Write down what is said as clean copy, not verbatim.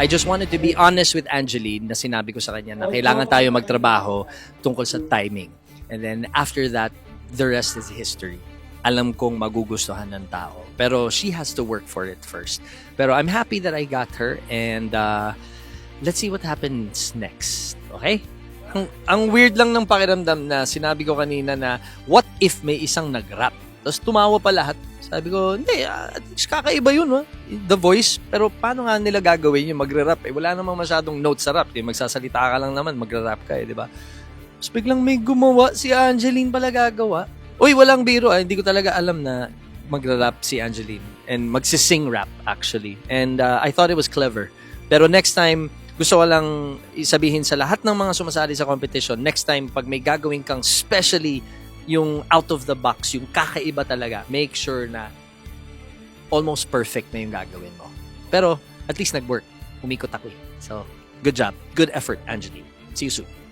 I just wanted to be honest with Angeline na sinabi ko sa kanya na kailangan tayo magtrabaho tungkol sa timing. And then after that, the rest is history. Alam kong magugustuhan ng tao. Pero she has to work for it first. Pero I'm happy that I got her and let's see what happens next. Okay? Ang weird lang ng pakiramdam na sinabi ko kanina na what if may isang nag-rap? Tapos tumawa pa lahat. Sabi ko, hindi, kakaiba yun, ha? The voice. Pero paano nga nila gagawin yung magre-rap? Wala namang masyadong notes sa rap. Magsasalita ka lang naman, magre-rap ka, di ba? Tapos biglang may gumawa, si Angeline pala gagawa. Uy, walang biro, hindi ko talaga alam na magre-rap si Angeline. And magsising rap, actually. And I thought it was clever. Pero next time, gusto ko lang isabihin sa lahat ng mga sumasali sa competition, next time, pag may gagawin kang specially yung out of the box, yung kakaiba talaga, make sure na almost perfect na yung gagawin mo. Pero, at least nag-work. Umikot ako eh. So, good job. Good effort, Angeline. See you soon.